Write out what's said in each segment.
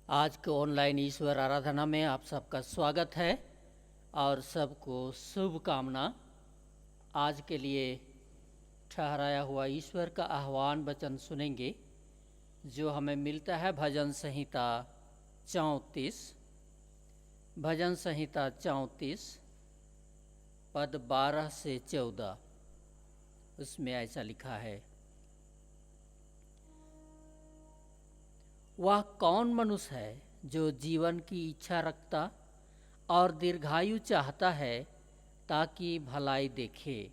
आज के ऑनलाइन ईश्वर आराधना में आप सबका स्वागत है और सबको शुभकामना। आज के लिए ठहराया हुआ ईश्वर का आह्वान वचन सुनेंगे जो हमें मिलता है भजन संहिता 34। भजन संहिता 34 पद 12 से 14। उसमें ऐसा लिखा है, वह कौन मनुष्य है जो जीवन की इच्छा रखता और दीर्घायु चाहता है ताकि भलाई देखे।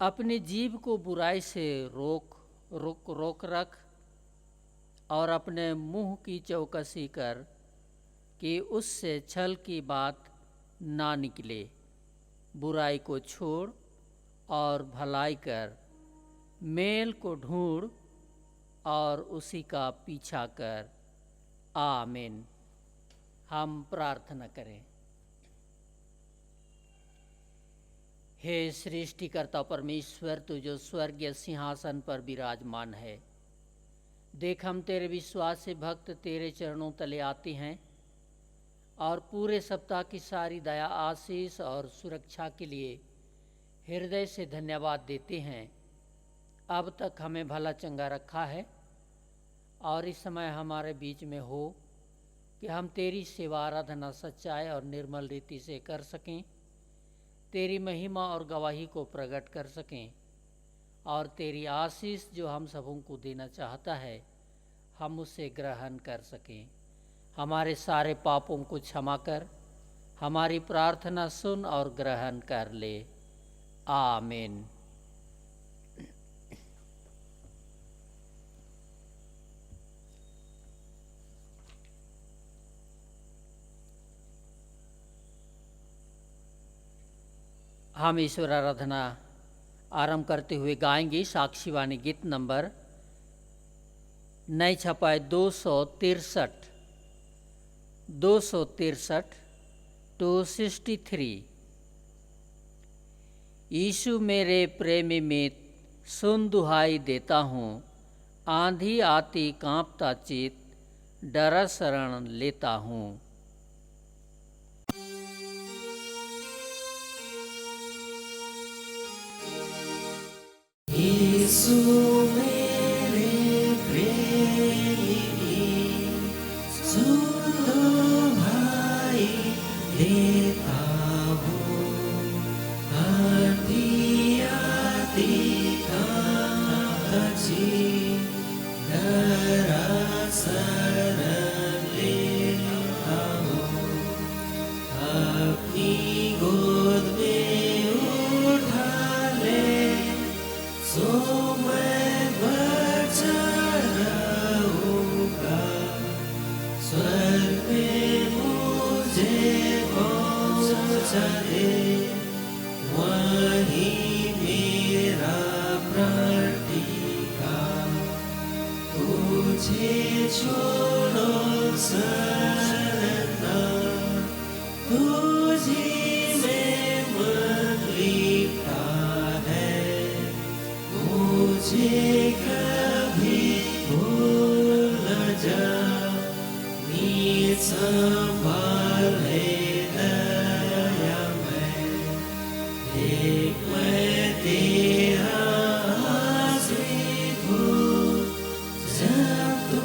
अपनी जीभ को बुराई से रोक रख और अपने मुंह की चौकसी कर कि उससे छल की बात ना निकले। बुराई को छोड़ और भलाई कर, मेल को ढूंढ और उसी का पीछा कर। आमीन। हम प्रार्थना करें। हे सृष्टिकर्ता परमेश्वर, तू जो स्वर्गीय सिंहासन पर विराजमान है, देख हम तेरे विश्वास से भक्त तेरे चरणों तले आते हैं और पूरे सप्ताह की सारी दया, आशीष और सुरक्षा के लिए हृदय से धन्यवाद देते हैं। अब तक हमें भला चंगा रखा है और इस समय हमारे बीच में हो कि हम तेरी सेवा, आराधना, सच्चाई और निर्मल रीति से कर सकें, तेरी महिमा और गवाही को प्रकट कर सकें और तेरी आशीष जो हम सबों को देना चाहता है हम उसे ग्रहण कर सकें। हमारे सारे पापों को क्षमा कर हमारी प्रार्थना सुन और ग्रहण कर ले। आमीन। हम ईश्वर आराधना आरंभ करते हुए गाएंगे साक्षीवाणी गीत नंबर नई छपाई 263 263। यीशु मेरे प्रेमी मित, सुन दुहाई देता हूँ, आंधी आती कांपता चित, डरा शरण लेता हूँ। यीशु मेरे प्रेमी, सुन दुहाई देता हूँ, आंधी आती कांपता चित, डरा शरण लेता हूँ। अपनी गोद में उठा ले, सो मैं बचा रहूँगा। स्वर्ग में मुझे पहुँचा दे, वहीं मेरा प्राण टिका। तुझे छोड़ो शरण ना, तुझी में मन लिपटा है। मुझे कभी भूल न जा, नीत संभाल है दयामय। देख मैं तेरा आश्रित हूँ, जब तू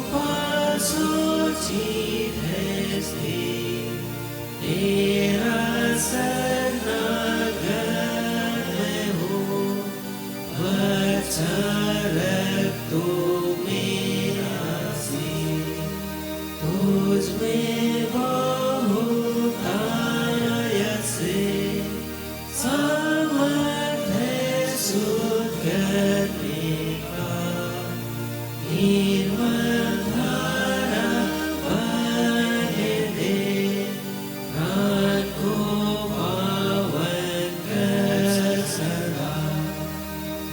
पास उचित है स्थिर। तेरा शरणागत मैं हूँ, बचा रख तू मेरा सिर। तुझ में बहुतायत से सामर्थ है सुध करने का। निर्मल धारा बहे दे, प्राण को पावन कर सदा।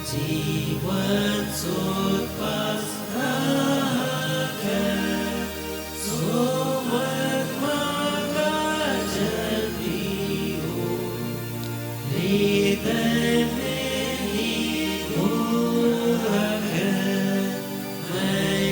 जीवन सोत पास कर, सो मत मांगा जल पियो। हृदय में ही भूल रख, मैं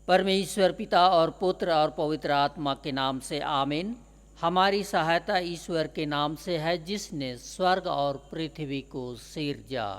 परमेश्वर पिता और पुत्र और पवित्र आत्मा के नाम से आमीन। हमारी सहायता ईश्वर के नाम से है जिसने स्वर्ग और पृथ्वी को सिरजा।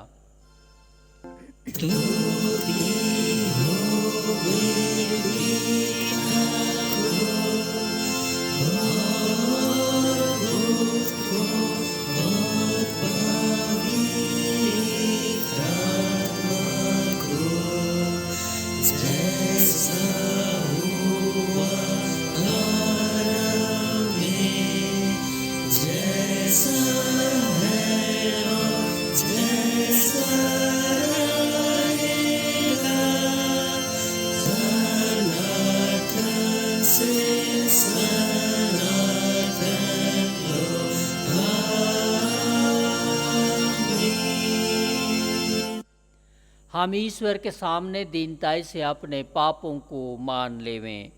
हम ईश्वर के सामने दीनताई से अपने पापों को मान लेवें।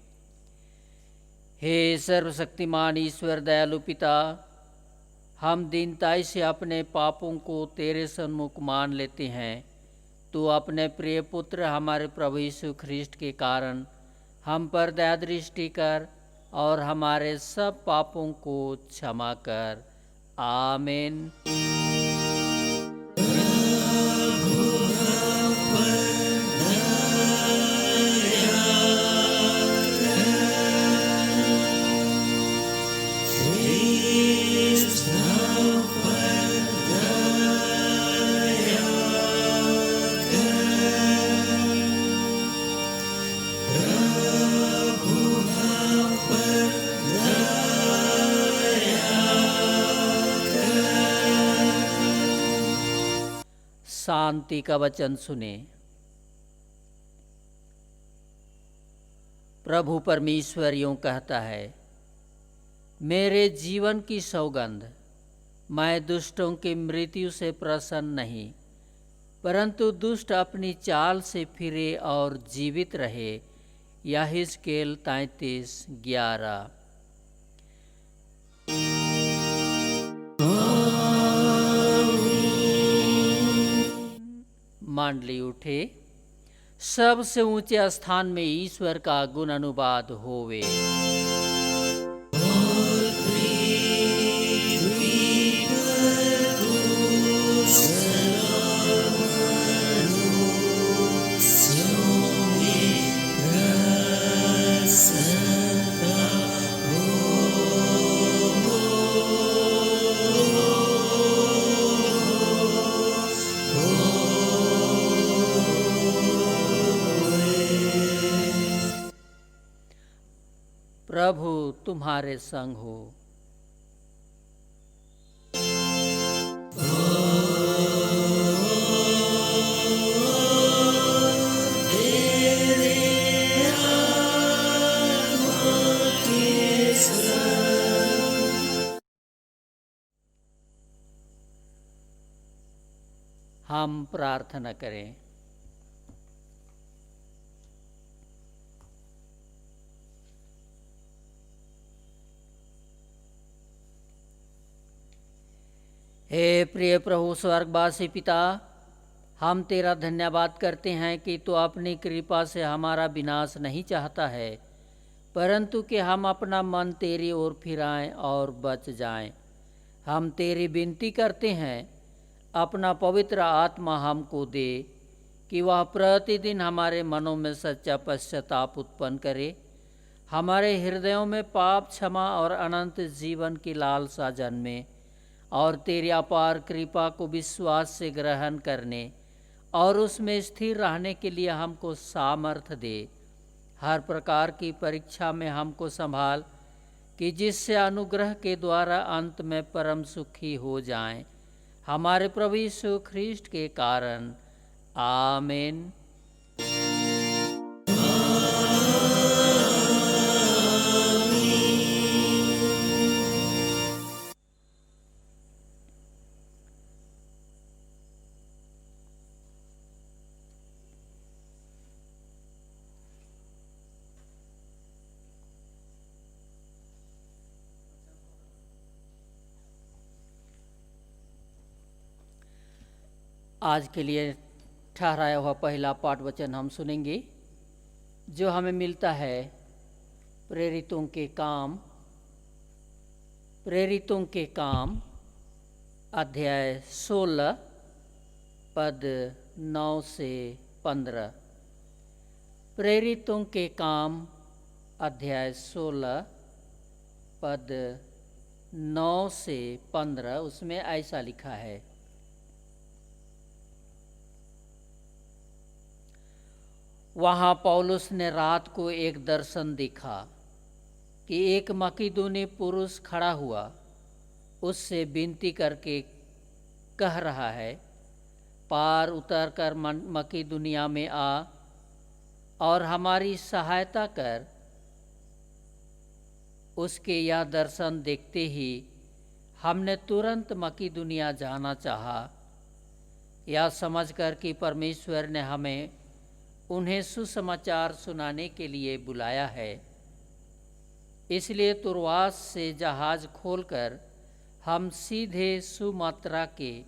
हे सर्वशक्तिमान ईश्वर दयालु पिता, हम दीनताई से अपने पापों को तेरे सन्मुख मान लेते हैं। तू अपने प्रिय पुत्र हमारे प्रभु यीशु ख्रिस्ट के कारण हम पर दया दृष्टि कर और हमारे सब पापों को क्षमा कर। आमीन। शांति का वचन सुने। प्रभु परमेश्वर यूं कहता है, मेरे जीवन की सौगंध, मैं दुष्टों की मृत्यु से प्रसन्न नहीं, परंतु दुष्ट अपनी चाल से फिरे और जीवित रहे। यहेजकेल 33:11। मंडली उठे, सबसे ऊंचे स्थान में ईश्वर का गुण अनुवाद होवे। प्रभु तुम्हारे संग हो। हम प्रार्थना करें। हे प्रिय प्रभु स्वर्गवासी पिता, हम तेरा धन्यवाद करते हैं कि तू अपनी कृपा से हमारा विनाश नहीं चाहता है, परंतु कि हम अपना मन तेरी ओर फिराएं और बच जाएं। हम तेरी विनती करते हैं, अपना पवित्र आत्मा हमको दे कि वह प्रतिदिन हमारे मनों में सच्चा पश्चाताप उत्पन्न करे, हमारे हृदयों में पाप क्षमा और अनंत जीवन की लालसा जन्मे, और तेरी अपार कृपा को विश्वास से ग्रहण करने और उसमें स्थिर रहने के लिए हमको सामर्थ्य दे। हर प्रकार की परीक्षा में हमको संभाल कि जिससे अनुग्रह के द्वारा अंत में परम सुखी हो जाएं, हमारे प्रभु यीशु ख्रिस्ट के कारण। आमीन। आज के लिए ठहराया हुआ पहला पाठ वचन हम सुनेंगे। जो हमें मिलता है प्रेरितों के काम अध्याय 16 पद 9 से 15। प्रेरितों के काम अध्याय 16 पद 9 से 15, उसमें ऐसा लिखा है। वहाँ पौलुस ने रात को एक दर्शन देखा कि एक मकीदुनी पुरुष खड़ा हुआ, उससे विनती करके कह रहा है, पार उतरकर मकीदुनिया में आ और हमारी सहायता कर। उसके यह दर्शन देखते ही हमने तुरंत मकीदुनिया जाना चाहा, यह समझकर कि परमेश्वर ने हमें उन्हें सुसमाचार सुनाने के लिए बुलाया है। इसलिए तुर्वास से जहाज खोलकर हम सीधे सुमात्रा के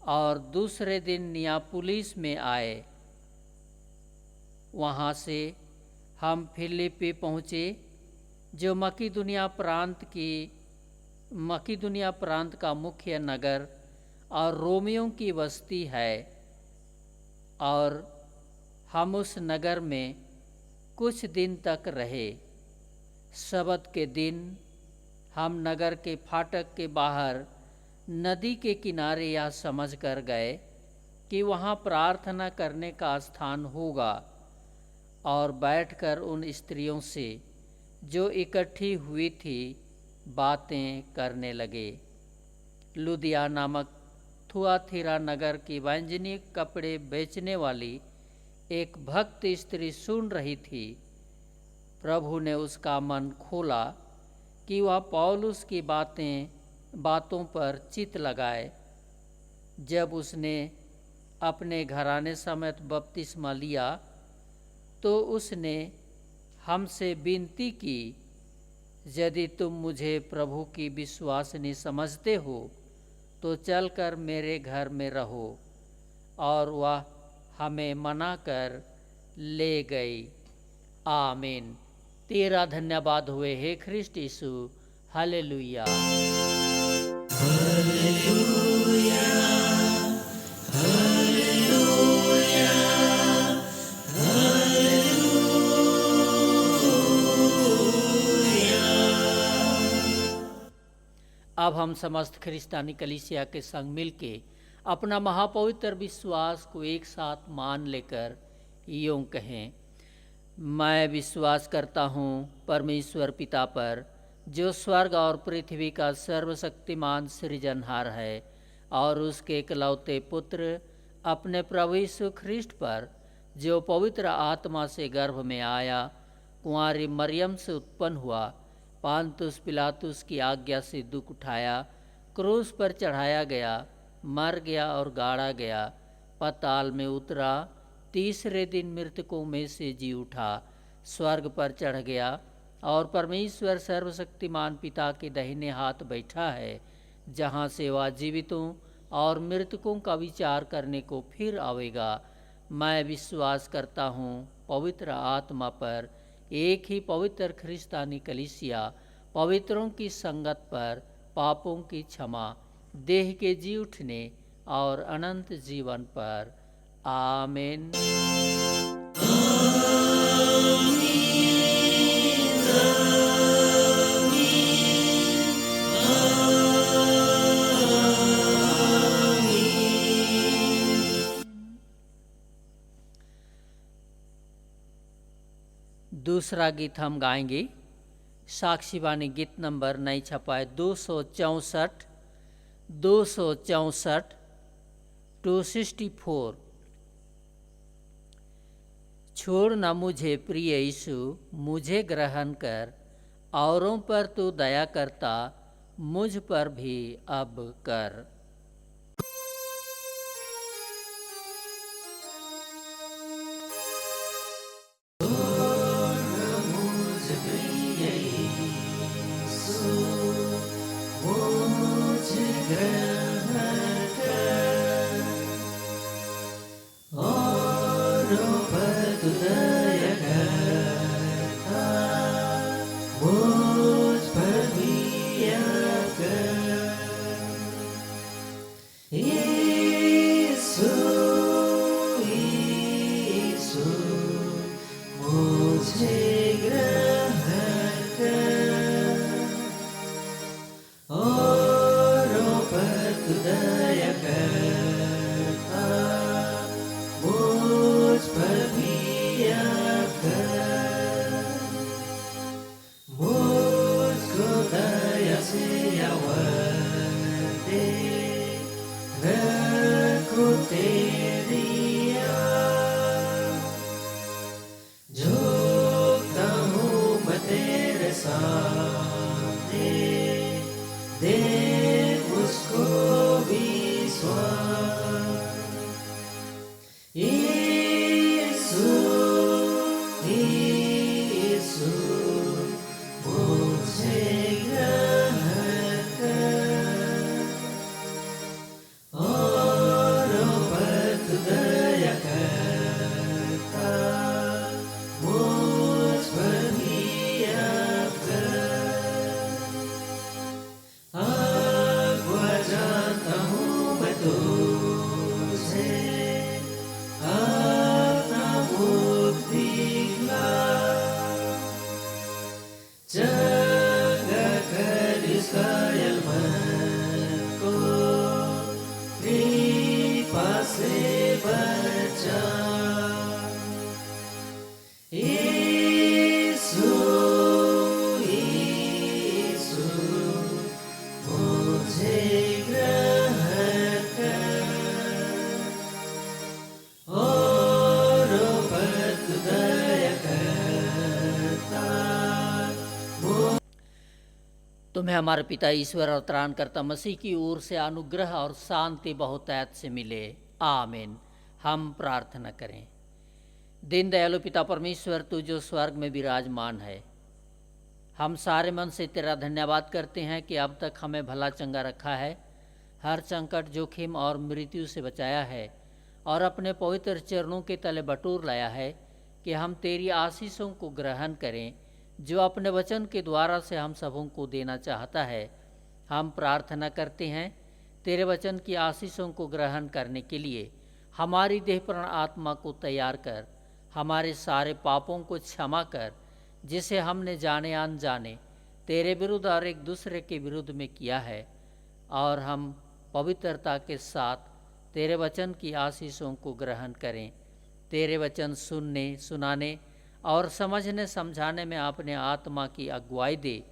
और दूसरे दिन नियापुलिस में आए। वहाँ से हम फिलिप्पी पहुँचे, जो मकीदुनिया प्रांत का मुख्य नगर और रोमियों की बस्ती है, और हम उस नगर में कुछ दिन तक रहे। सबत के दिन हम नगर के फाटक के बाहर नदी के किनारे यह समझ कर गए कि वहाँ प्रार्थना करने का स्थान होगा, और बैठकर उन स्त्रियों से जो इकट्ठी हुई थी बातें करने लगे। लुदिया नामक थुआथिरा नगर की वैंजनिक कपड़े बेचने वाली एक भक्त स्त्री सुन रही थी। प्रभु ने उसका मन खोला कि वह पौलुस की बातों पर चित्त लगाए। जब उसने अपने घराने समेत बपतिस्मा लिया तो उसने हमसे विनती की, यदि तुम मुझे प्रभु की विश्वासिनी समझते हो तो चलकर मेरे घर में रहो। और वह हमें मना कर ले गई। आमीन। तेरा धन्यवाद हुए हे ख्रिस्ट यीशु। हालेलुया। अब हम समस्त ख्रिस्तानी कलीसिया के संग मिलके अपना महापवित्र विश्वास को एक साथ मान लेकर यूं कहें, मैं विश्वास करता हूँ परमेश्वर पिता पर, जो स्वर्ग और पृथ्वी का सर्वशक्तिमान सृजनहार है, और उसके इकलौते पुत्र अपने प्रभु यीशु ख्रिस्ट पर, जो पवित्र आत्मा से गर्भ में आया, कुंवारी मरियम से उत्पन्न हुआ, पांतुस पिलातुस की आज्ञा से दुख उठाया, क्रूस पर चढ़ाया गया, मर गया और गाड़ा गया, पाताल में उतरा, तीसरे दिन मृतकों में से जी उठा, स्वर्ग पर चढ़ गया और परमेश्वर सर्वशक्तिमान पिता के दाहिने हाथ बैठा है, जहाँ से वह जीवितों और मृतकों का विचार करने को फिर आवेगा। मैं विश्वास करता हूँ पवित्र आत्मा पर, एक ही पवित्र ख्रिस्तानी कलीसिया, पवित्रों की संगत पर, पापों की क्षमा, देह के जी उठने और अनंत जीवन पर। आमीन। दूसरा गीत हम गाएंगे, साक्षी वाणी गीत नंबर नहीं छपा है 264 264। छोड़ न मुझे प्रिय यीशु, मुझे ग्रहण कर, औरों पर तू दया करता, मुझ पर भी अब कर। औरों पर तू दया कर, मुझे ग्रहण कर औरों पर तू दया करता मुझ पर भी अब कर मुझको दया से आवर दे रखो तेरी झुकता हूँ मैं तेरे सामने दे मुझको विश्वास यीशु यीशु मुझे ग्रहण कर औरों पर तू दया करता मुझ पर भी अब कर आगवा जानता हूँ मैं तुझे अपना मुख दिखला चंगा कर इस घायल मन को कृपा से बचा यीशु यीशु मुझे ग्रहण कर औरों पर तू दया करता तुम्हें हमारे पिता ईश्वर और त्राणकर्ता मसीह की ओर से अनुग्रह और शांति बहुतायत से मिले। आमीन। हम प्रार्थना करें। दीन दयालु पिता परमेश्वर, तू जो स्वर्ग में विराजमान है, हम सारे मन से तेरा धन्यवाद करते हैं कि अब तक हमें भला चंगा रखा है, हर संकट जोखिम और मृत्यु से बचाया है और अपने पवित्र चरणों के तले बटोर लाया है कि हम तेरी आशीषों को ग्रहण करें जो अपने वचन के द्वारा से हम सबों को देना चाहता है। हम प्रार्थना करते हैं तेरे वचन की आशीषों को ग्रहण करने के लिए हमारी देहप्राण आत्मा को तैयार कर, हमारे सारे पापों को क्षमा कर जिसे हमने जाने अनजाने तेरे विरुद्ध और एक दूसरे के विरुद्ध में किया है, और हम पवित्रता के साथ तेरे वचन की आशीषों को ग्रहण करें। तेरे वचन सुनने, सुनाने और समझने समझाने में अपने आत्मा की अगुवाई दे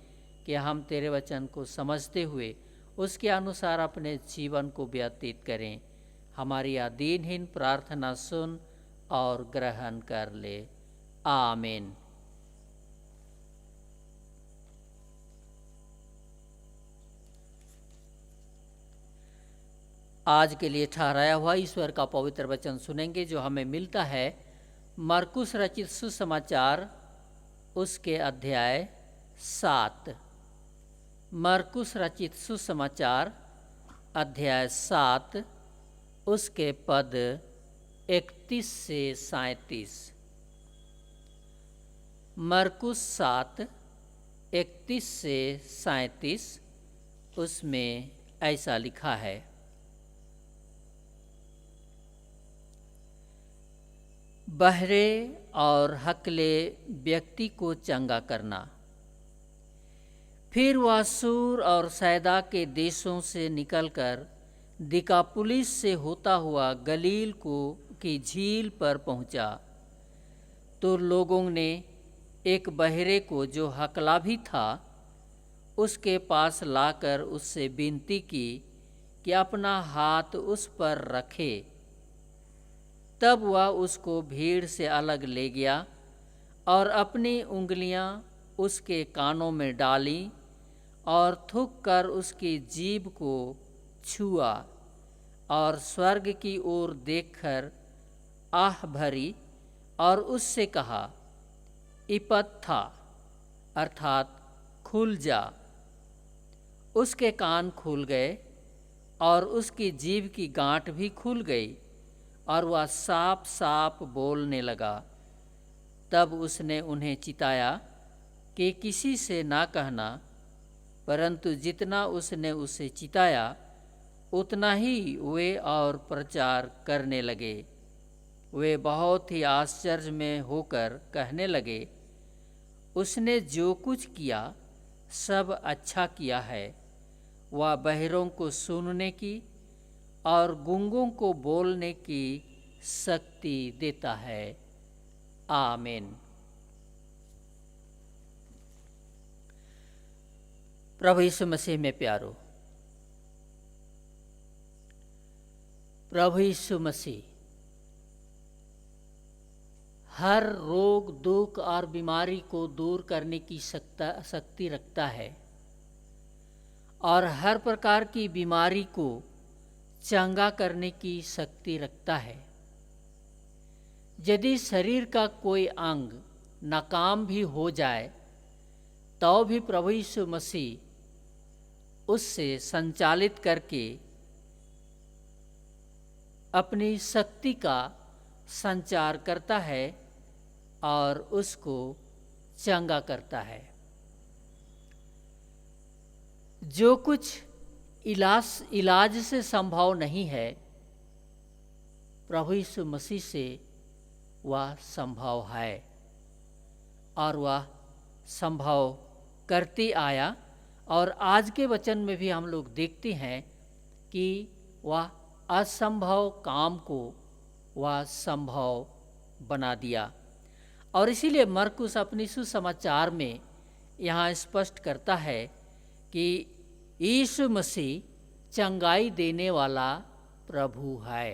कि हम तेरे वचन को समझते हुए उसके अनुसार अपने जीवन को व्यतीत करें। हमारी दीनहीन प्रार्थना सुन और ग्रहण कर ले। आमीन। आज के लिए ठहराया हुआ ईश्वर का पवित्र वचन सुनेंगे जो हमें मिलता है मरकुस रचित सुसमाचार उसके अध्याय 7। मरकुस रचित सुसमाचार अध्याय 7 उसके पद 31 से 37। मरकुस 7 31 से 37 उसमें ऐसा लिखा है। बहरे और हकले व्यक्ति को चंगा करना। फिर वह सूर और सैदा के देशों से निकलकर दिकापुलिस से होता हुआ गलील की झील पर पहुंचा, तो लोगों ने एक बहरे को जो हकला भी था उसके पास लाकर उससे विनती की कि अपना हाथ उस पर रखे। तब वह उसको भीड़ से अलग ले गया और अपनी उंगलियां उसके कानों में डाली और थूक कर उसकी जीभ को छुआ और स्वर्ग की ओर देखकर आह भरी और उससे कहा, इपत्था अर्थात खुल जा। उसके कान खुल गए और उसकी जीभ की गांठ भी खुल गई और वह साफ साफ बोलने लगा। तब उसने उन्हें चिताया कि किसी से ना कहना, परंतु जितना उसने उसे चिताया उतना ही वे और प्रचार करने लगे। वे बहुत ही आश्चर्य में होकर कहने लगे, उसने जो कुछ किया सब अच्छा किया है। वह बहरों को सुनने की और गूंगों को बोलने की शक्ति देता है। आमीन। प्रभु यीशु मसीह में प्यारो, प्रभु यीशु मसीह हर रोग दुख और बीमारी को दूर करने की शक्ति रखता है और हर प्रकार की बीमारी को चंगा करने की शक्ति रखता है। यदि शरीर का कोई अंग नाकाम भी हो जाए तो भी प्रभु यीशु मसीह उससे संचालित करके अपनी शक्ति का संचार करता है और उसको चंगा करता है। जो कुछ इलाज से संभव नहीं है, प्रभु यीशु मसीह से वह संभव है और वह संभव करते आया। और आज के वचन में भी हम लोग देखते हैं कि वह असंभव काम को वह संभव बना दिया। और इसीलिए मरकुस अपनी सुसमाचार में यहाँ स्पष्ट करता है कि यीशु मसीह चंगाई देने वाला प्रभु है।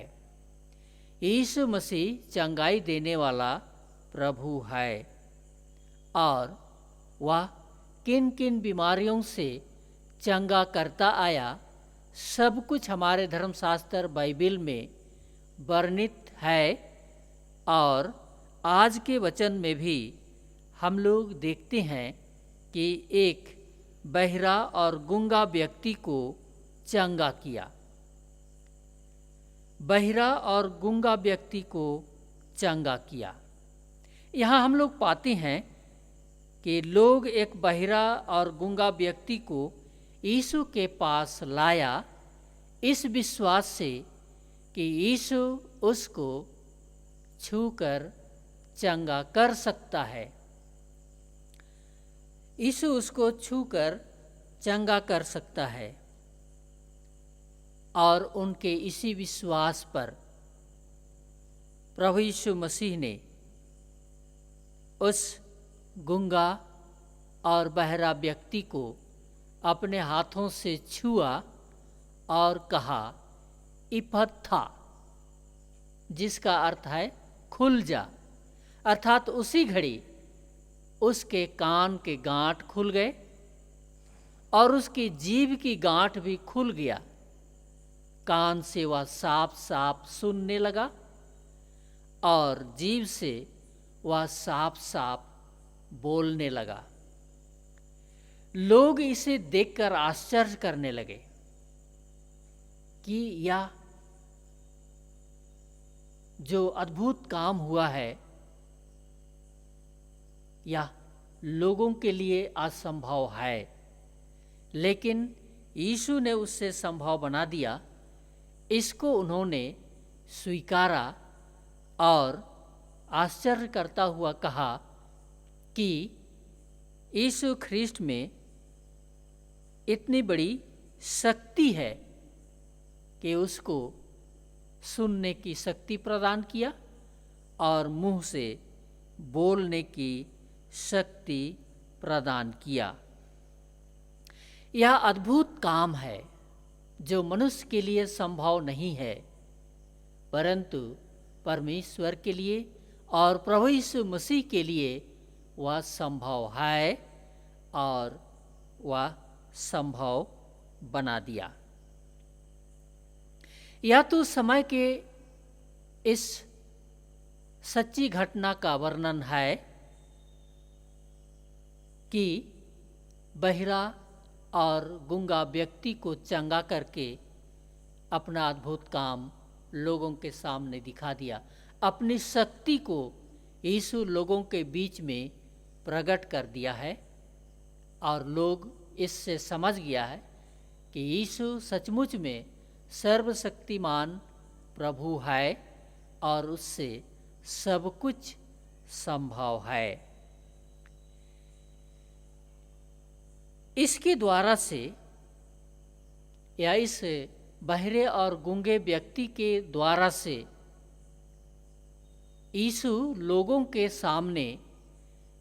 यीशु मसीह चंगाई देने वाला प्रभु है और वह किन किन बीमारियों से चंगा करता आया, सब कुछ हमारे धर्मशास्त्र बाइबल में वर्णित है। और आज के वचन में भी हम लोग देखते हैं कि एक बहरा और गूंगा व्यक्ति को चंगा किया। बहरा और गूंगा व्यक्ति को चंगा किया। यहाँ हम लोग पाते हैं कि लोग एक बहरा और गूंगा व्यक्ति को यीशु के पास लाया इस विश्वास से कि यीशु उसको छूकर चंगा कर सकता है। यीशु उसको छूकर चंगा कर सकता है और उनके इसी विश्वास पर प्रभु यीशु मसीह ने उस गूंगा और बहरा व्यक्ति को अपने हाथों से छुआ और कहा, इफत्था, जिसका अर्थ है खुल जा। अर्थात उसी घड़ी उसके कान के गांठ खुल गए और उसकी जीभ की गांठ भी खुल गया। कान से वह साफ साफ सुनने लगा और जीभ से वह साफ साफ बोलने लगा। लोग इसे देखकर आश्चर्य करने लगे कि यह जो अद्भुत काम हुआ है यह लोगों के लिए असंभव है, लेकिन यीशु ने उससे संभव बना दिया। इसको उन्होंने स्वीकारा और आश्चर्य करता हुआ कहा कि यीशु ख्रिस्ट में इतनी बड़ी शक्ति है कि उसको सुनने की शक्ति प्रदान किया और मुंह से बोलने की शक्ति प्रदान किया। यह अद्भुत काम है जो मनुष्य के लिए संभव नहीं है, परंतु परमेश्वर के लिए और प्रभु यीशु मसीह के लिए वह संभव है और वह संभव बना दिया। यह तो समय के इस सच्ची घटना का वर्णन है कि बहिरा और गूंगा व्यक्ति को चंगा करके अपना अद्भुत काम लोगों के सामने दिखा दिया। अपनी शक्ति को यीशु लोगों के बीच में प्रकट कर दिया है और लोग इससे समझ गया है कि यीशु सचमुच में सर्वशक्तिमान प्रभु है और उससे सब कुछ संभव है। इसके द्वारा से या इस बहरे और गूंगे व्यक्ति के द्वारा से यीशु लोगों के सामने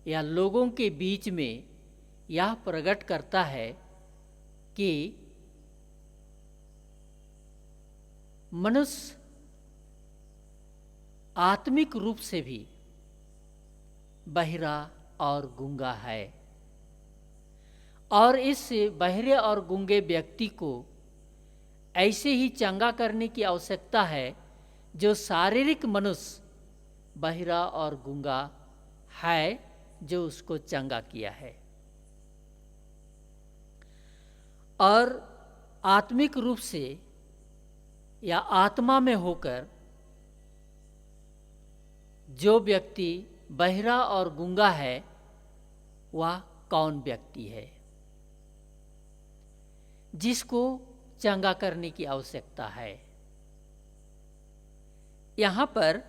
या लोगों के बीच में यह प्रकट करता है कि मनुष्य आत्मिक रूप से भी बहिरा और गूंगा है, और इस बहरे और गूंगे व्यक्ति को ऐसे ही चंगा करने की आवश्यकता है जो शारीरिक मनुष्य बहिरा और गूंगा है, जो उसको चंगा किया है। और आत्मिक रूप से या आत्मा में होकर जो व्यक्ति बहिरा और गूंगा है वह कौन व्यक्ति है जिसको चंगा करने की आवश्यकता है? यहाँ पर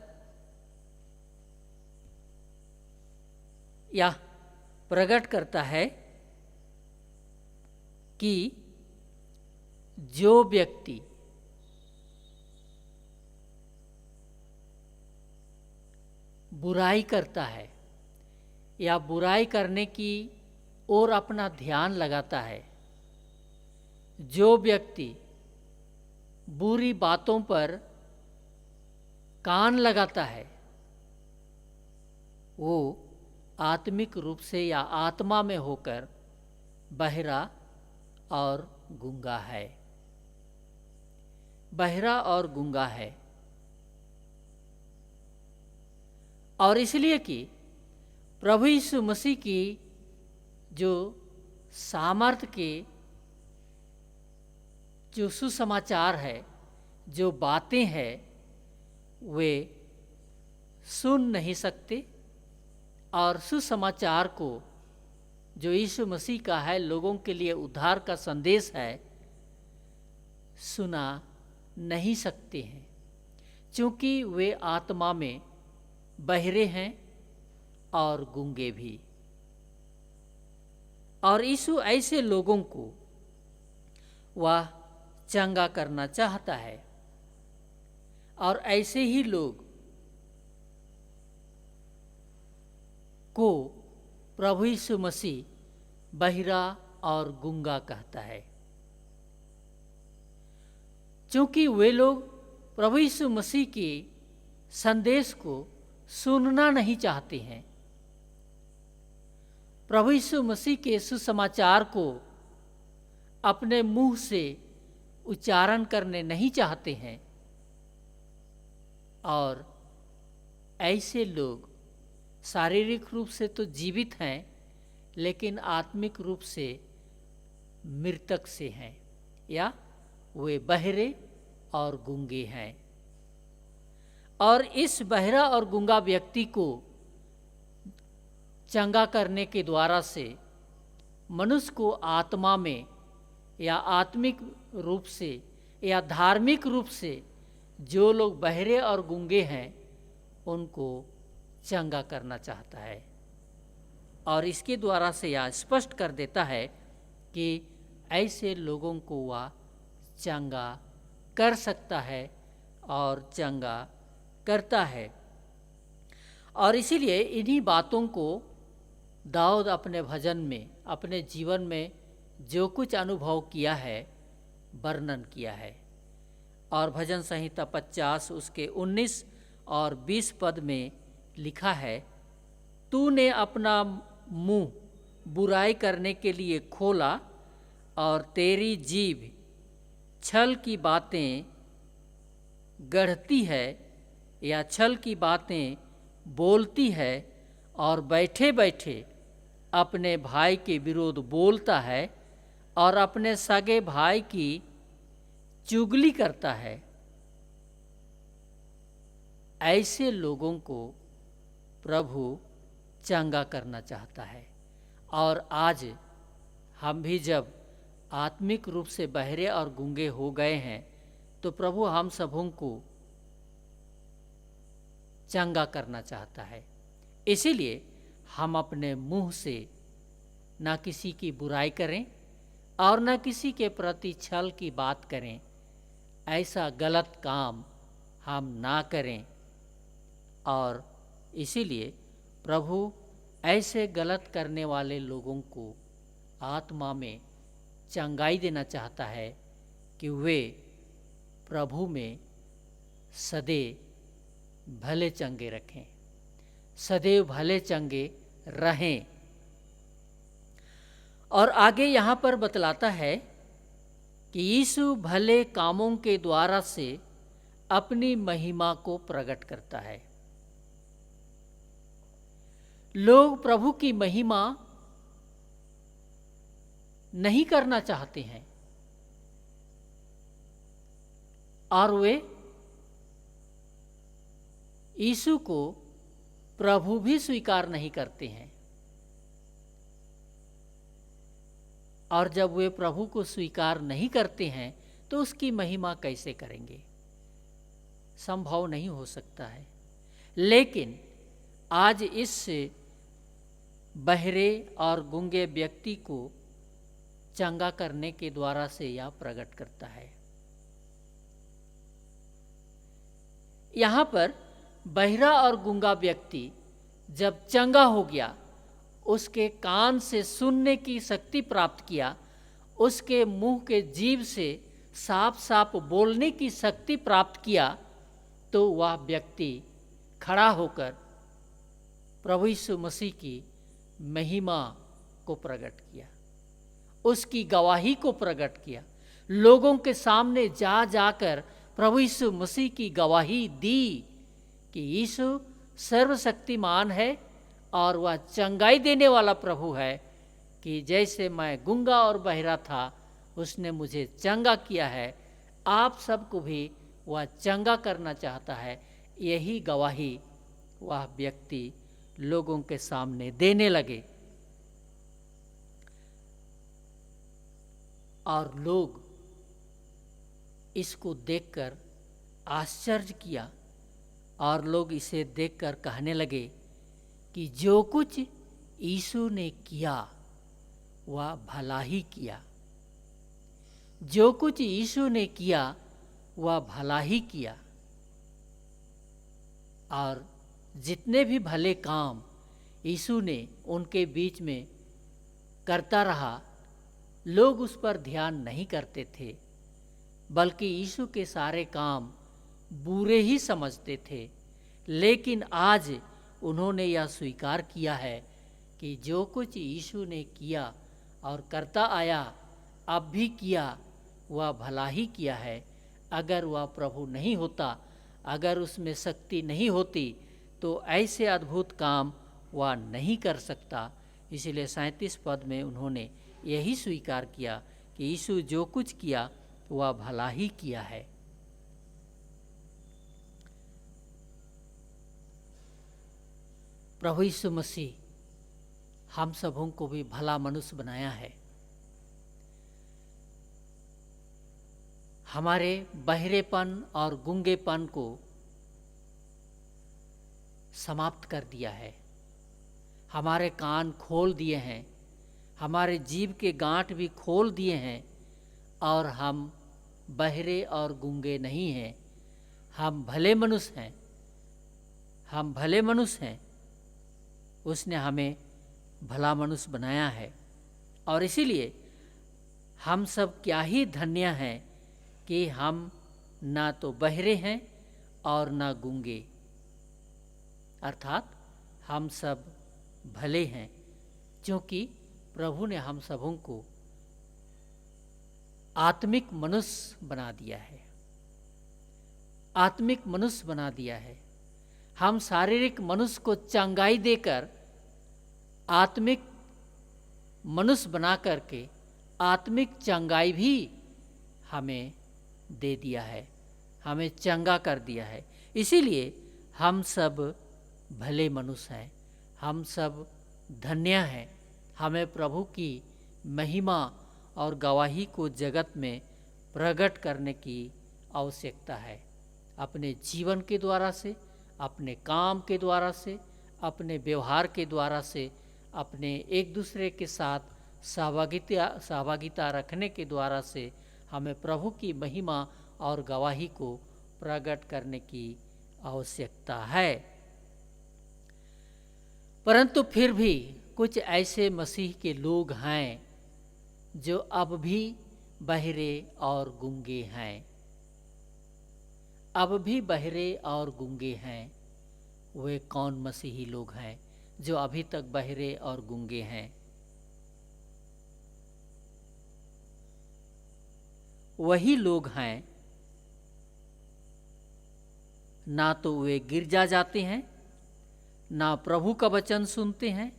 यह प्रकट करता है कि जो व्यक्ति बुराई करता है या बुराई करने की ओर अपना ध्यान लगाता है, जो व्यक्ति बुरी बातों पर कान लगाता है, वो आत्मिक रूप से या आत्मा में होकर बहरा और गूंगा है। बहरा और गूंगा है। और इसलिए कि प्रभु यीशु मसीह की जो सामर्थ के जो सुसमाचार है, जो बातें हैं, वे सुन नहीं सकते, और सुसमाचार को जो यीशु मसीह का है, लोगों के लिए उद्धार का संदेश है, सुना नहीं सकते हैं, क्योंकि वे आत्मा में बहरे हैं और गूंगे भी। और यीशु ऐसे लोगों को वह चंगा करना चाहता है, और ऐसे ही लोग को प्रभु यीशु मसीह बहिरा और गूंगा कहता है, क्योंकि वे लोग प्रभु यीशु मसीह के संदेश को सुनना नहीं चाहते हैं, प्रभु यीशु मसीह के सुसमाचार को अपने मुंह से उच्चारण करने नहीं चाहते हैं। और ऐसे लोग शारीरिक रूप से तो जीवित हैं, लेकिन आत्मिक रूप से मृतक से हैं, या वे बहरे और गूंगे हैं। और इस बहरा और गूंगा व्यक्ति को चंगा करने के द्वारा से मनुष्य को आत्मा में या आत्मिक रूप से या धार्मिक रूप से जो लोग बहरे और गूंगे हैं उनको चंगा करना चाहता है। और इसके द्वारा से यह स्पष्ट कर देता है कि ऐसे लोगों को वह चंगा कर सकता है और चंगा करता है। और इसीलिए इन्हीं बातों को दाऊद अपने भजन में, अपने जीवन में जो कुछ अनुभव किया है, वर्णन किया है। और भजन संहिता 50 उसके 19 और 20 पद में लिखा है, तूने अपना मुंह बुराई करने के लिए खोला और तेरी जीभ छल की बातें गढ़ती है या छल की बातें बोलती है, और बैठे बैठे अपने भाई के विरोध बोलता है और अपने सगे भाई की चुगली करता है। ऐसे लोगों को प्रभु चंगा करना चाहता है। और आज हम भी जब आत्मिक रूप से बहरे और गूंगे हो गए हैं, तो प्रभु हम सबों को चंगा करना चाहता है। इसीलिए हम अपने मुंह से ना किसी की बुराई करें और न किसी के प्रति छल की बात करें। ऐसा गलत काम हम ना करें। और इसीलिए प्रभु ऐसे गलत करने वाले लोगों को आत्मा में चंगाई देना चाहता है कि वे प्रभु में सदैव भले चंगे रखें, सदैव भले चंगे रहें। और आगे यहाँ पर बतलाता है कि यीशु भले कामों के द्वारा से अपनी महिमा को प्रकट करता है। लोग प्रभु की महिमा नहीं करना चाहते हैं और वे यीशु को प्रभु भी स्वीकार नहीं करते हैं। और जब वे प्रभु को स्वीकार नहीं करते हैं तो उसकी महिमा कैसे करेंगे? संभव नहीं हो सकता है। लेकिन आज इस बहरे और गूंगे व्यक्ति को चंगा करने के द्वारा से यह प्रकट करता है। यहाँ पर बहरा और गूंगा व्यक्ति जब चंगा हो गया, उसके कान से सुनने की शक्ति प्राप्त किया, उसके मुंह के जीभ से साफ साफ बोलने की शक्ति प्राप्त किया, तो वह व्यक्ति खड़ा होकर प्रभु यीशु मसीह की महिमा को प्रकट किया, उसकी गवाही को प्रकट किया। लोगों के सामने जा जाकर प्रभु यीशु मसीह की गवाही दी कि यीशु सर्वशक्तिमान है और वह चंगाई देने वाला प्रभु है, कि जैसे मैं गूंगा और बहरा था उसने मुझे चंगा किया है, आप सबको भी वह चंगा करना चाहता है। यही गवाही वह व्यक्ति लोगों के सामने देने लगे और लोग इसको देखकर आश्चर्य किया और लोग इसे देखकर कहने लगे कि जो कुछ यीशु ने किया वह भला ही किया, जो कुछ यीशु ने किया वह भला ही किया। और जितने भी भले काम यीशु ने उनके बीच में करता रहा, लोग उस पर ध्यान नहीं करते थे, बल्कि यीशु के सारे काम बुरे ही समझते थे। लेकिन आज उन्होंने यह स्वीकार किया है कि जो कुछ यीशु ने किया और करता आया, अब भी किया, वह भला ही किया है। अगर वह प्रभु नहीं होता, अगर उसमें शक्ति नहीं होती, तो ऐसे अद्भुत काम वह नहीं कर सकता। इसलिए 37 पद में उन्होंने यही स्वीकार किया कि यीशु जो कुछ किया वह भला ही किया है। प्रभु यीशु मसीह हम सबों को भी भला मनुष्य बनाया है। हमारे बहरेपन और गूंगेपन को समाप्त कर दिया है, हमारे कान खोल दिए हैं, हमारे जीभ के गांठ भी खोल दिए हैं और हम बहरे और गूंगे नहीं हैं। हम भले मनुष्य हैं, हम भले मनुष्य हैं। उसने हमें भला मनुष्य बनाया है और इसीलिए हम सब क्या ही धन्य हैं कि हम ना तो बहरे हैं और ना गूंगे, अर्थात हम सब भले हैं, क्योंकि प्रभु ने हम सबों को आत्मिक मनुष्य बना दिया है, आत्मिक मनुष्य बना दिया है। हम शारीरिक मनुष्य को चंगाई देकर आत्मिक मनुष्य बना करके आत्मिक चंगाई भी हमें दे दिया है, हमें चंगा कर दिया है। इसीलिए हम सब भले मनुष्य हैं, हम सब धन्य हैं। हमें प्रभु की महिमा और गवाही को जगत में प्रकट करने की आवश्यकता है, अपने जीवन के द्वारा से, अपने काम के द्वारा से, अपने व्यवहार के द्वारा से, अपने एक दूसरे के साथ सहभागिता रखने के द्वारा से हमें प्रभु की महिमा और गवाही को प्रकट करने की आवश्यकता है। परंतु फिर भी कुछ ऐसे मसीह के लोग हैं जो अब भी बहरे और गूंगे हैं। अब भी बहरे और गूंगे हैं। वे कौन मसीही लोग हैं जो अभी तक बहरे और गूंगे हैं? वही लोग हैं, ना तो वे गिरजा जाते हैं, ना प्रभु का वचन सुनते हैं,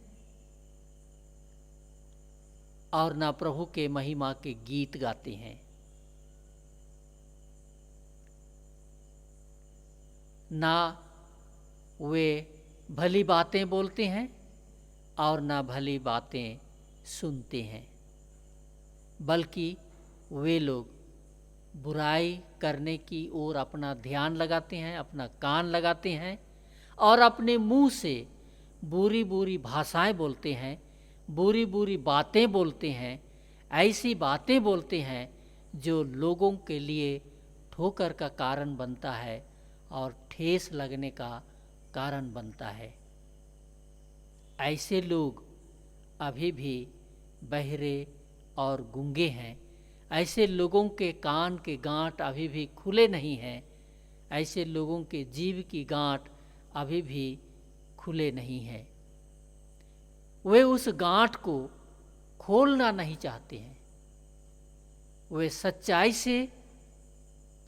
और ना प्रभु के महिमा के गीत गाते हैं। ना वे भली बातें बोलते हैं और ना भली बातें सुनते हैं, बल्कि वे लोग बुराई करने की ओर अपना ध्यान लगाते हैं, अपना कान लगाते हैं और अपने मुंह से बुरी बुरी भाषाएं बोलते हैं, बुरी बुरी बातें बोलते हैं, ऐसी बातें बोलते हैं जो लोगों के लिए ठोकर का कारण बनता है और ठेस लगने का कारण बनता है। ऐसे लोग अभी भी बहरे और गूंगे हैं। ऐसे लोगों के कान के गांठ अभी भी खुले नहीं हैं। ऐसे लोगों के जीव की गांठ अभी भी खुले नहीं हैं। वे उस गांठ को खोलना नहीं चाहते हैं। वे सच्चाई से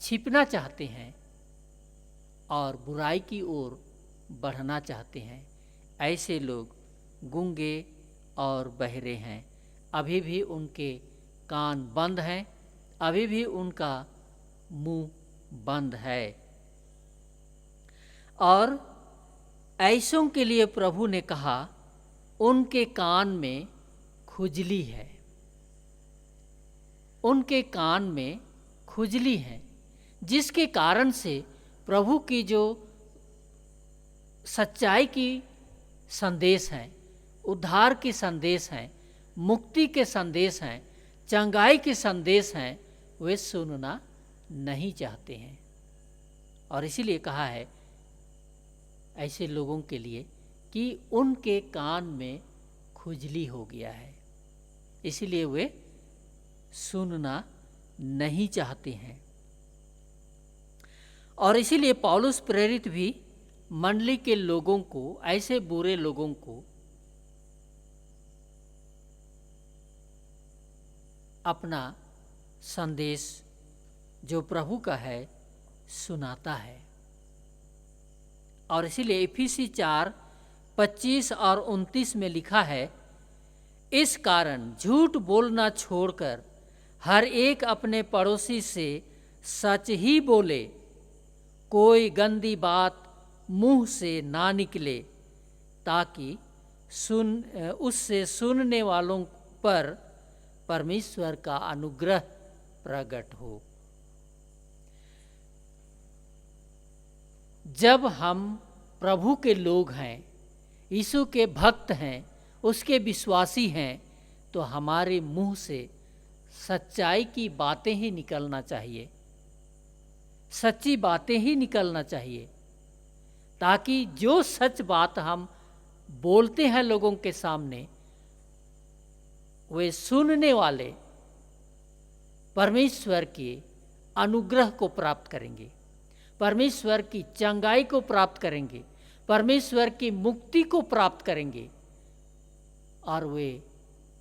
छिपना चाहते हैं और बुराई की ओर बढ़ना चाहते हैं। ऐसे लोग गूंगे और बहरे हैं। अभी भी उनके कान बंद हैं, अभी भी उनका मुंह बंद है। और ऐसों के लिए प्रभु ने कहा, उनके कान में खुजली है। उनके कान में खुजली है, जिसके कारण से प्रभु की जो सच्चाई की संदेश हैं, उद्धार के संदेश हैं, मुक्ति के संदेश हैं, चंगाई के संदेश हैं, वे सुनना नहीं चाहते हैं। और इसीलिए कहा है ऐसे लोगों के लिए कि उनके कान में खुजली हो गया है, इसीलिए वे सुनना नहीं चाहते हैं। और इसीलिए पौलुस प्रेरित भी मंडली के लोगों को, ऐसे बुरे लोगों को अपना संदेश जो प्रभु का है सुनाता है। और इसीलिए इफिसी 4:25 और 29 में लिखा है, इस कारण झूठ बोलना छोड़कर हर एक अपने पड़ोसी से सच ही बोले, कोई गंदी बात मुंह से ना निकले, ताकि उससे सुनने वालों पर परमेश्वर का अनुग्रह प्रकट हो। जब हम प्रभु के लोग हैं, यीशु के भक्त हैं, उसके विश्वासी हैं, तो हमारे मुंह से सच्चाई की बातें ही निकलना चाहिए, सच्ची बातें ही निकलना चाहिए, ताकि जो सच बात हम बोलते हैं लोगों के सामने, वे सुनने वाले परमेश्वर के अनुग्रह को प्राप्त करेंगे, परमेश्वर की चंगाई को प्राप्त करेंगे, परमेश्वर की मुक्ति को प्राप्त करेंगे और वे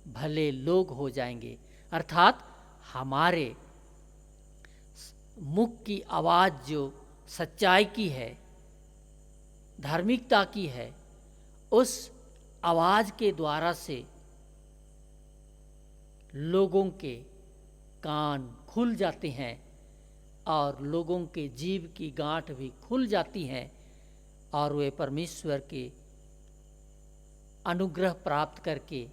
भले लोग हो जाएंगे। अर्थात हमारे मुख की आवाज़ जो सच्चाई की है, धार्मिकता की है, उस आवाज़ के द्वारा से लोगों के कान खुल जाते हैं और लोगों के जीव की गांठ भी खुल जाती हैं और वे परमेश्वर के अनुग्रह प्राप्त करके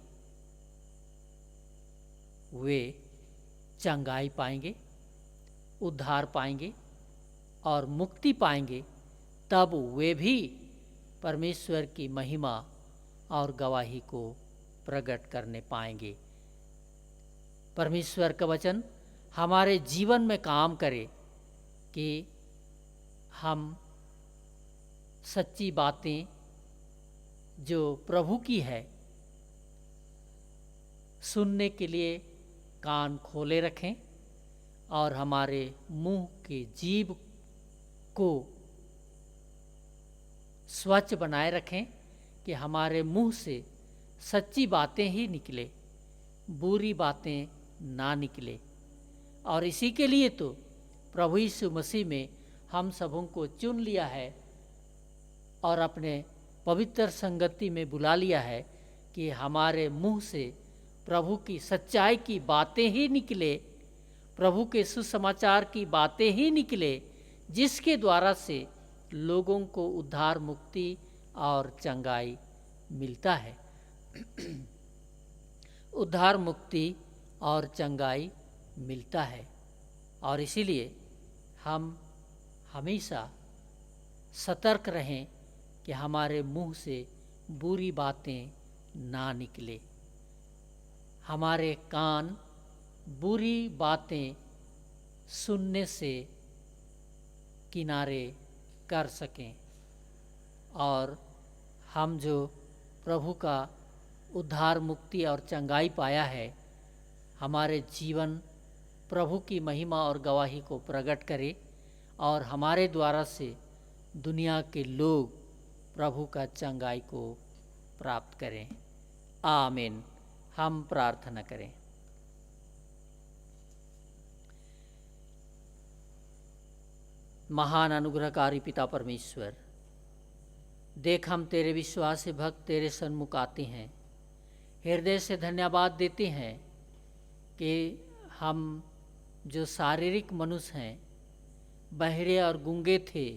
वे चंगाई पाएंगे, उद्धार पाएंगे और मुक्ति पाएंगे। तब वे भी परमेश्वर की महिमा और गवाही को प्रकट करने पाएंगे। परमेश्वर का वचन हमारे जीवन में काम करे कि हम सच्ची बातें जो प्रभु की है सुनने के लिए कान खोले रखें और हमारे मुंह के जीभ को स्वच्छ बनाए रखें कि हमारे मुंह से सच्ची बातें ही निकले, बुरी बातें ना निकले। और इसी के लिए तो प्रभु यीशु मसीह में हम सबों को चुन लिया है और अपने पवित्र संगति में बुला लिया है कि हमारे मुंह से प्रभु की सच्चाई की बातें ही निकले, प्रभु के सुसमाचार की बातें ही निकले, जिसके द्वारा से लोगों को उद्धार, मुक्ति और चंगाई मिलता है। उद्धार, मुक्ति और चंगाई मिलता है। और इसीलिए हम हमेशा सतर्क रहें कि हमारे मुंह से बुरी बातें ना निकले, हमारे कान बुरी बातें सुनने से किनारे कर सकें और हम जो प्रभु का उद्धार, मुक्ति और चंगाई पाया है, हमारे जीवन प्रभु की महिमा और गवाही को प्रकट करे और हमारे द्वारा से दुनिया के लोग प्रभु का चंगाई को प्राप्त करें। आमीन। हम प्रार्थना करें। महान अनुग्रहकारी पिता परमेश्वर, देख हम तेरे विश्वासी भक्त तेरे सन्मुख आते हैं, हृदय से धन्यवाद देते हैं कि हम जो शारीरिक मनुष्य हैं, बहरे और गूंगे थे,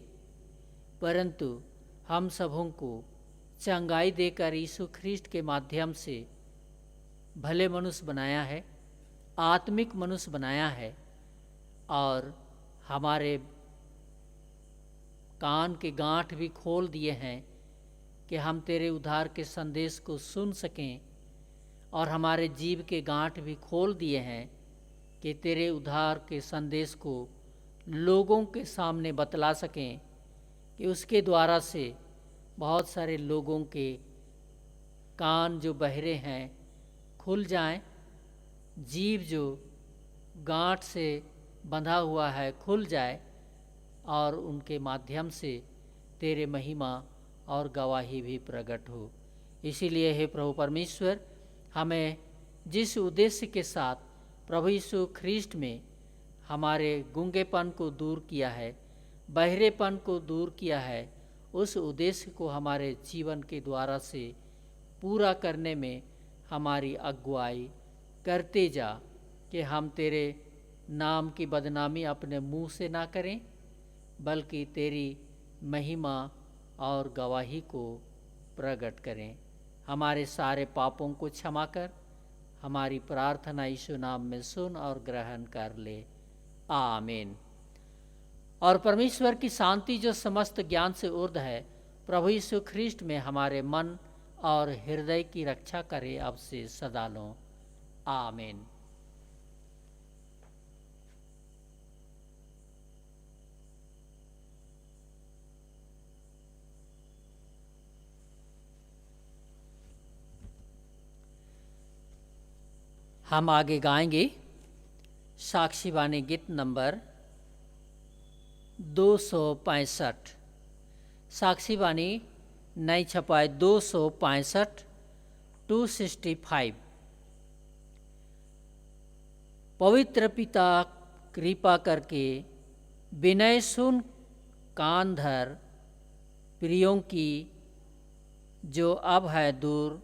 परंतु हम सबों को चंगाई देकर यीशु ख्रीस्ट के माध्यम से भले मनुष्य बनाया है, आत्मिक मनुष्य बनाया है और हमारे कान के गांठ भी खोल दिए हैं कि हम तेरे उद्धार के संदेश को सुन सकें और हमारे जीव के गांठ भी खोल दिए हैं कि तेरे उद्धार के संदेश को लोगों के सामने बतला सकें कि उसके द्वारा से बहुत सारे लोगों के कान जो बहरे हैं खुल जाएं, जीव जो गांठ से बंधा हुआ है खुल जाए और उनके माध्यम से तेरे महिमा और गवाही भी प्रकट हो। इसीलिए हे प्रभु परमेश्वर, हमें जिस उद्देश्य के साथ प्रभु यीशु ख्रीस्ट में हमारे गूंगेपन को दूर किया है, बहरेपन को दूर किया है, उस उद्देश्य को हमारे जीवन के द्वारा से पूरा करने में हमारी अगुवाई करते जा कि हम तेरे नाम की बदनामी अपने मुंह से ना करें, बल्कि तेरी महिमा और गवाही को प्रकट करें। हमारे सारे पापों को क्षमा कर हमारी प्रार्थना यीशु नाम में सुन और ग्रहण कर ले। आमीन। और परमेश्वर की शांति जो समस्त ज्ञान से ऊर्ध्व है, प्रभु यीशु ख्रीस्ट में हमारे मन और हृदय की रक्षा करे अब से सदा लो। आमीन। हम आगे गाएंगे साक्षी वाणी गीत नंबर 265। साक्षी वाणी नई छपाई 265 265। पवित्र पिता कृपा करके विनय सुन कान धर, प्रियों की जो अब है दूर,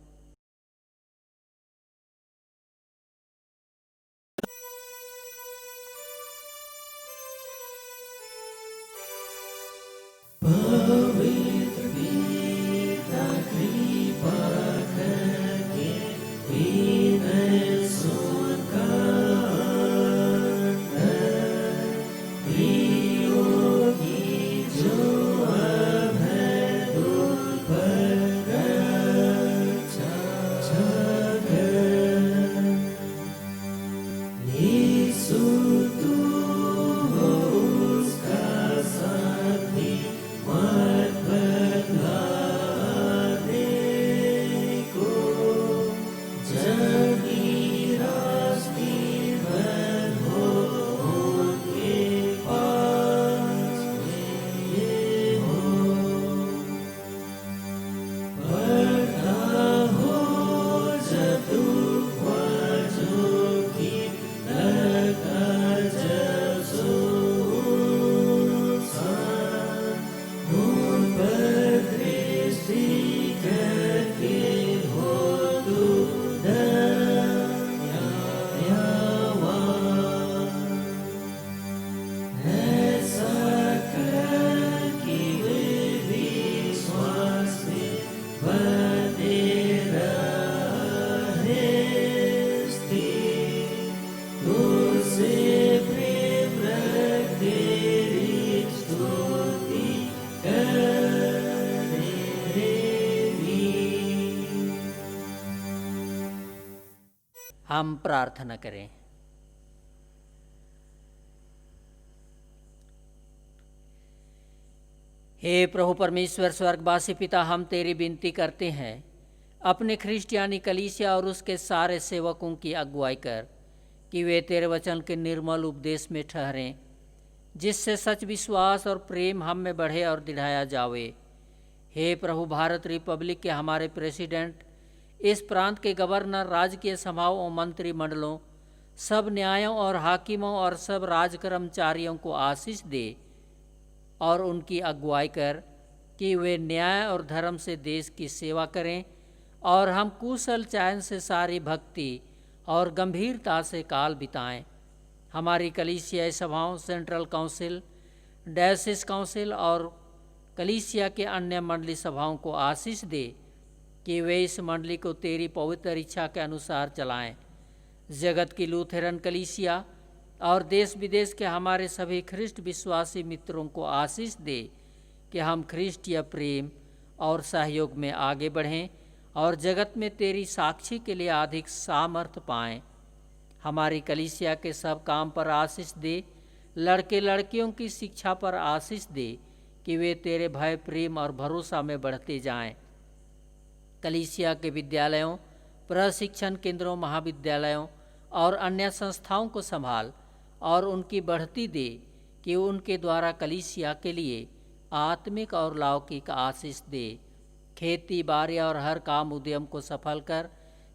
पवित्र पिता कृपा करके विनय सुन कान धर, प्रियों की जो अब है दूर पर रक्षा हम प्रार्थना करें। हे प्रभु परमेश्वर स्वर्गवासी पिता, हम तेरी विनती करते हैं, अपने ख्रिस्टियानी कलीसिया और उसके सारे सेवकों की अगुवाई कर कि वे तेरे वचन के निर्मल उपदेश में ठहरें, जिससे सच विश्वास और प्रेम हम में बढ़े और दिढ़ाया जावे। हे प्रभु, भारत रिपब्लिक के हमारे प्रेसिडेंट, इस प्रांत के गवर्नर, राजकीय सभाओं और मंत्रिमंडलों, सब न्यायों और हाकिमों और सब राज कर्मचारियों को आशीष दे और उनकी अगुवाई कर कि वे न्याय और धर्म से देश की सेवा करें और हम कुशल चैन से सारी भक्ति और गंभीरता से काल बिताएं। हमारी कलीसियाई सभाओं, सेंट्रल काउंसिल, डायसिस काउंसिल और कलीसिया के अन्य मंडली सभाओं को आशीष दे कि वे इस मंडली को तेरी पवित्र इच्छा के अनुसार चलाएं। जगत की लूथरन कलीसिया और देश विदेश के हमारे सभी ख्रिस्ट विश्वासी मित्रों को आशीष दे कि हम ख्रिस्टीय प्रेम और सहयोग में आगे बढ़ें और जगत में तेरी साक्षी के लिए अधिक सामर्थ्य पाएं। हमारी कलीसिया के सब काम पर आशीष दे, लड़के लड़कियों की शिक्षा पर आशीष दे कि वे तेरे भय, प्रेम और भरोसा में बढ़ते जाएं। कलीसिया के विद्यालयों, प्रशिक्षण केंद्रों, महाविद्यालयों और अन्य संस्थाओं को संभाल और उनकी बढ़ती दे कि उनके द्वारा कलीसिया के लिए आत्मिक और लौकिक आशीष दे। खेती बाड़ी और हर काम उद्यम को सफल कर,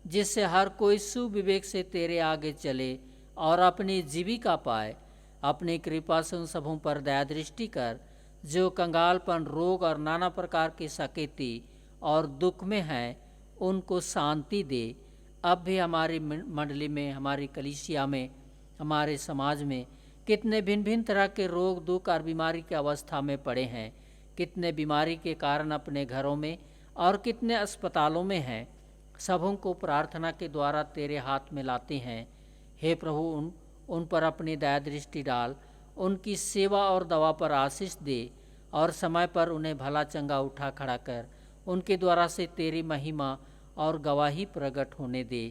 जिससे हर कोई सुविवेक से तेरे आगे चले और अपनी जीविका पाए। अपनी कृपा से उन सबों पर दया दृष्टि कर जो कंगालपन, रोग और नाना प्रकार की सकेती और दुख में हैं, उनको शांति दे। अब भी हमारी मंडली में, हमारी कलीसिया में, हमारे समाज में कितने भिन्न भिन्न तरह के रोग, दुख और बीमारी की अवस्था में पड़े हैं, कितने बीमारी के कारण अपने घरों में और कितने अस्पतालों में हैं, सबों को प्रार्थना के द्वारा तेरे हाथ में लाते हैं। हे प्रभु, उन पर अपनी दया दृष्टि डाल, उनकी सेवा और दवा पर आशीष दे और समय पर उन्हें भला चंगा उठा खड़ा कर उनके द्वारा से तेरी महिमा और गवाही प्रकट होने दे।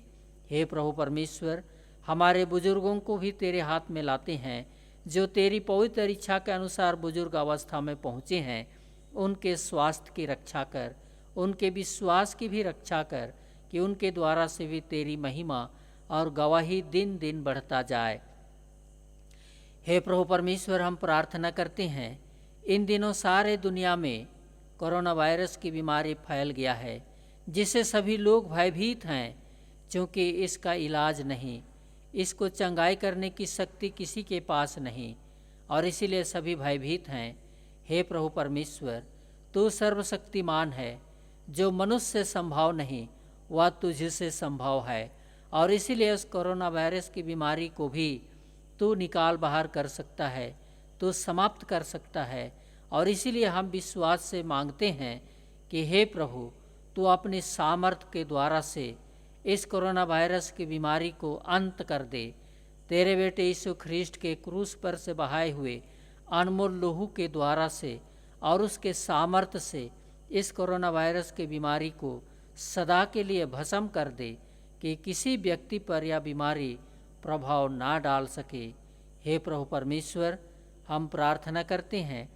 हे प्रभु परमेश्वर, हमारे बुजुर्गों को भी तेरे हाथ में लाते हैं, जो तेरी पवित्र इच्छा के अनुसार बुजुर्ग अवस्था में पहुँचे हैं। उनके स्वास्थ्य की रक्षा कर, उनके विश्वास की भी रक्षा कर कि उनके द्वारा से भी तेरी महिमा और गवाही दिन दिन बढ़ता जाए। हे प्रभु परमेश्वर, हम प्रार्थना करते हैं, इन दिनों सारे दुनिया में कोरोना वायरस की बीमारी फैल गया है, जिससे सभी लोग भयभीत हैं, क्योंकि इसका इलाज नहीं, इसको चंगाई करने की शक्ति किसी के पास नहीं और इसीलिए सभी भयभीत हैं। हे प्रभु परमेश्वर, तू सर्वशक्तिमान है, जो मनुष्य से संभव नहीं वह तुझसे संभव है और इसीलिए उस कोरोना वायरस की बीमारी को भी तू निकाल बाहर कर सकता है, तू समाप्त कर सकता है। और इसीलिए हम विश्वास से मांगते हैं कि हे प्रभु, तू अपने सामर्थ्य के द्वारा से इस कोरोना वायरस की बीमारी को अंत कर दे। तेरे बेटे यीशु ख्रिस्ट के क्रूस पर से बहाए हुए अनमोल लहू के द्वारा से और उसके सामर्थ्य से इस कोरोना वायरस की बीमारी को सदा के लिए भस्म कर दे कि किसी व्यक्ति पर यह बीमारी प्रभाव ना डाल सके। हे प्रभु परमेश्वर, हम प्रार्थना करते हैं,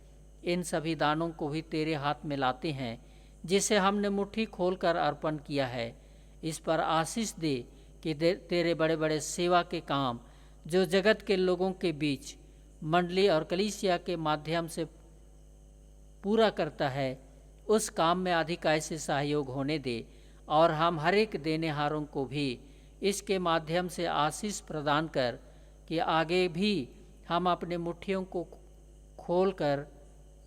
इन सभी दानों को भी तेरे हाथ में लाते हैं, जिसे हमने मुट्ठी खोलकर अर्पण किया है। इस पर आशीष दे कि तेरे बड़े बड़े सेवा के काम जो जगत के लोगों के बीच मंडली और कलीसिया के माध्यम से पूरा करता है, उस काम में अधिक ऐसे सहयोग होने दे और हम हर एक देनेहारों को भी इसके माध्यम से आशीष प्रदान कर कि आगे भी हम अपने मुट्ठियों को खोलकर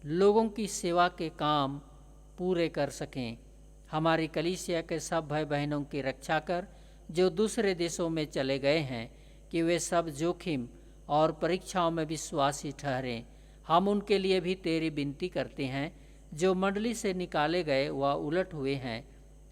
लोगों की सेवा के काम पूरे कर सकें। हमारी कलीसिया के सब भाई बहनों की रक्षा कर जो दूसरे देशों में चले गए हैं, कि वे सब जोखिम और परीक्षाओं में विश्वासी ठहरें। हम उनके लिए भी तेरी विनती करते हैं, जो मंडली से निकाले गए व उलट हुए हैं,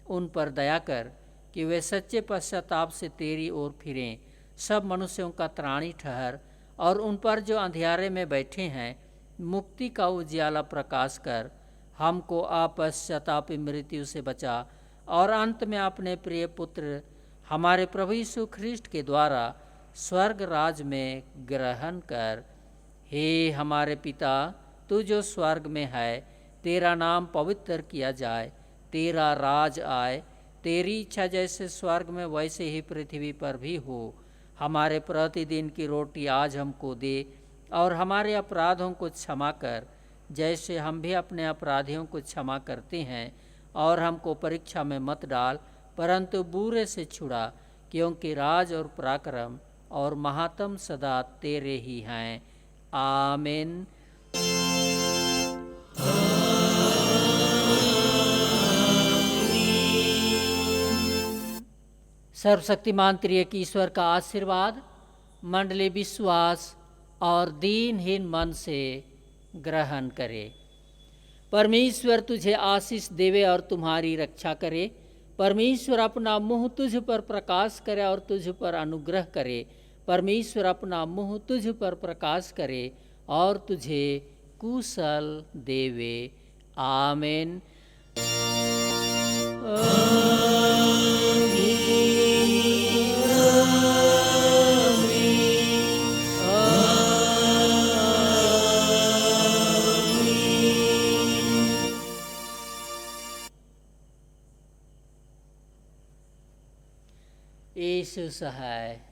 उन पर दया कर कि वे सच्चे पश्चाताप से तेरी ओर फिरें। सब मनुष्यों का त्राणी ठहर और उन पर जो अंधियारे में बैठे हैं मुक्ति का उजियाला प्रकाश कर। हमको अपश्चातापी मृत्यु से बचा और अंत में अपने प्रिय पुत्र हमारे प्रभु यीशु ख्रिस्ट के द्वारा स्वर्ग राज में ग्रहण कर। हे हमारे पिता, तू जो स्वर्ग में है, तेरा नाम पवित्र किया जाए, तेरा राज आए, तेरी इच्छा जैसे स्वर्ग में वैसे ही पृथ्वी पर भी हो। हमारे प्रतिदिन की रोटी आज हमको दे, और हमारे अपराधों को क्षमा कर जैसे हम भी अपने अपराधियों को क्षमा करते हैं। और हमको परीक्षा में मत डाल, परंतु बुरे से छुड़ा, क्योंकि राज और पराक्रम और महात्म सदा तेरे ही हैं। आमीन। सर्वशक्तिमान त्रिएक ईश्वर का आशीर्वाद मंडली विश्वास और दीनहीन मन से ग्रहण करे। परमेश्वर तुझे आशीष देवे और तुम्हारी रक्षा करे। परमेश्वर अपना मुंह तुझ पर प्रकाश करे और तुझ पर अनुग्रह करे। परमेश्वर अपना मुंह तुझ पर प्रकाश करे और तुझे कुशल देवे। आमीन। यीशु सहाय।